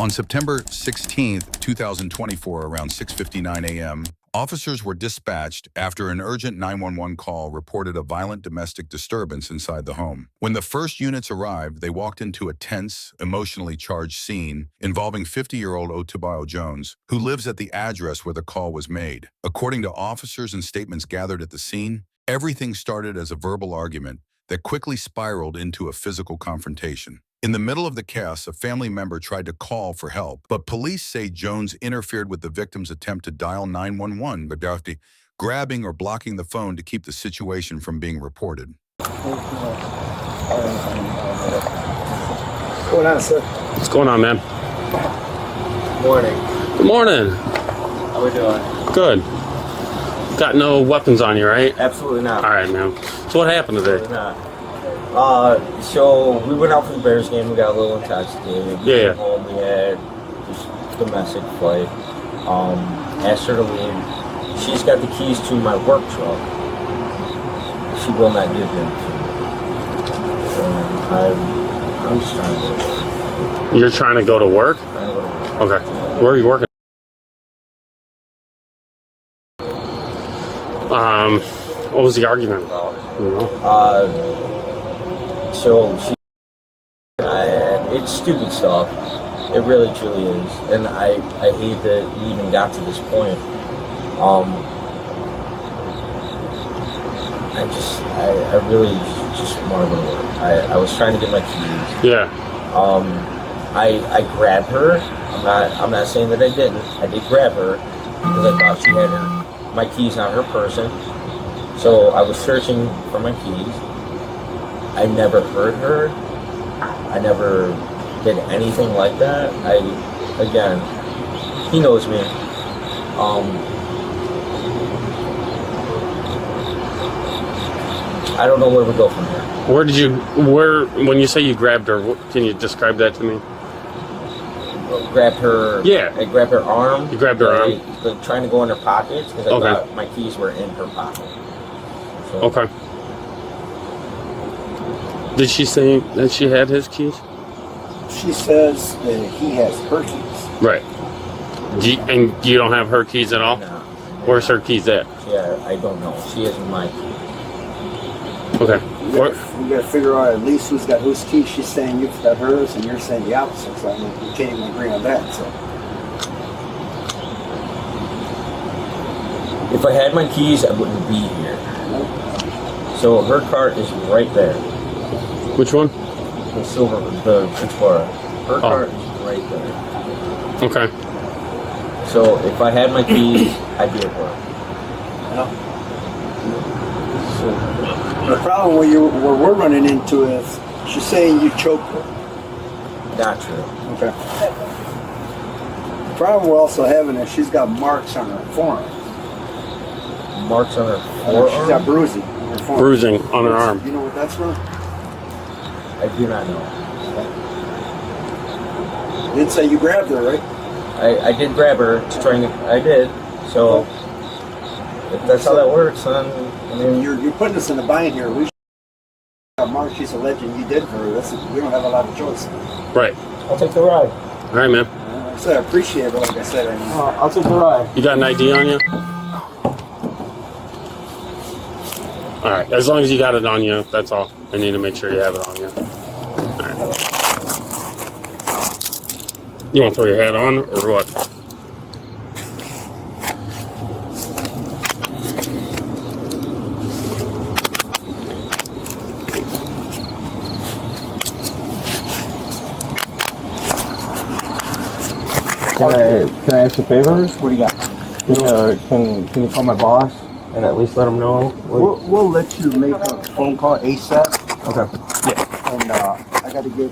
On September 16, 2024, around 6:59 a.m., officers were dispatched after an urgent 911 call reported a violent domestic disturbance inside the home. When the first units arrived, they walked into a tense, emotionally charged scene involving 50-year-old Otibio Jones, who lives at the address where the call was made. According to officers and statements gathered at the scene, everything started as a verbal argument that quickly spiraled into a physical confrontation. In the middle of the chaos, a family member tried to call for help, but police say Jones interfered with the victim's attempt to dial 911 without grabbing or blocking the phone to keep the situation from being reported. What's going on, sir? What's going on, man? Morning. Good morning. How we doing? Good. Got no weapons on you, right? Absolutely not. All right, man. So what happened today? Absolutely not. So we went out for the Bears game. We got a little intoxicated. We came home. We had this domestic fight. Asked her to leave. She's got the keys to my work truck. She will not give them to me. I'm just trying to go to work. You're trying to go to work? Trying to go to work. Okay. Where are you working? What was the argument about? You know? So it's stupid stuff. It really truly is, and I hate that we even got to this point. I really just want to go to work. I was trying to get my keys. Yeah. I grabbed her. I'm not saying that I didn't. I did grab her because I thought she had my keys on her person. So I was searching for my keys. I never hurt her. I never did anything like that. Again, he knows me. I don't know where we go from here. When you say you grabbed her, can you describe that to me? Grabbed her. Yeah. I grabbed her arm. You grabbed her arm? Trying to go in her pockets because I thought my keys were in her pocket. So, okay. Did she say that she had his keys? She says that he has her keys. Right. And you don't have her keys at all? No. Where's her keys at? Yeah, I don't know. She has my keys. Okay. We got to figure out at least who's got whose keys. She's saying you've got hers, and you're saying the opposite. So I mean, we can't even agree on that. So if I had my keys, I wouldn't be here. So her car is right there. Which one? The silver, the Explorer. Her car is right there. Okay. So if I had my keys, I'd be at work. So the problem where we're running into is she's saying you choked her. Not true. Okay. The problem we're also having is she's got marks on her forearm. Marks on her forearm? She's got bruising on her forearm. Bruising on her arm. You know what that's from? I do not know. You didn't say you grabbed her, right? I did grab her to try and I did. So if that's how that works, then I mean you're putting us in a bind here. We got marks she's alleging you did for her. We don't have a lot of choice. Right. I'll take the ride. All right, man. So I appreciate it, like I said. I mean, I'll take the ride. You got an ID on you? All right. As long as you got it on you, that's all. I need to make sure you have it on you. All right. You want to throw your hat on or what? Can I ask you favors? What do you got? Can you call my boss and at least let him know? we'll let you make a phone call ASAP. Okay. Yeah. And I got to get.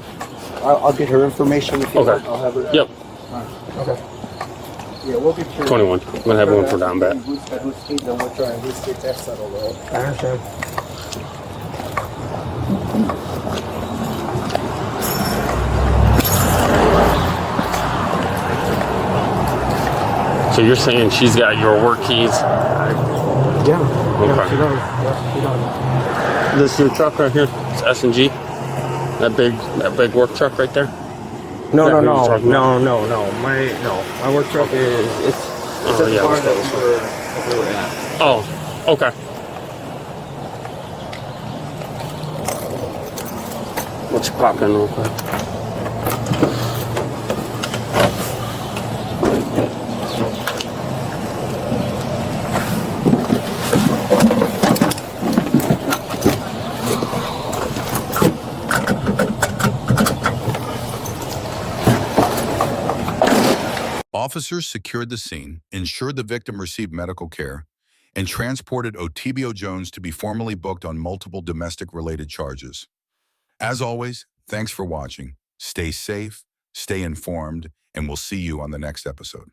I'll get her information. If you want. I'll have her. Yep. Okay. Yeah, we'll get your. 21. I'm gonna have one for down back. Who's got whose keys and we'll try and just get that settled out. I understand. So you're saying she's got your work keys? Yeah. Okay. She does. Yeah, she does. This is your truck right here. It's S&G. That big work truck right there. No, Is that no, who you're no, talking about? no. My work truck is it's Oh, at the yeah, bar let's go this way. that we were at. Oh, okay. Let's pop in real quick. Officers secured the scene, ensured the victim received medical care, and transported Otibio Jones to be formally booked on multiple domestic-related charges. As always, thanks for watching. Stay safe, stay informed, and we'll see you on the next episode.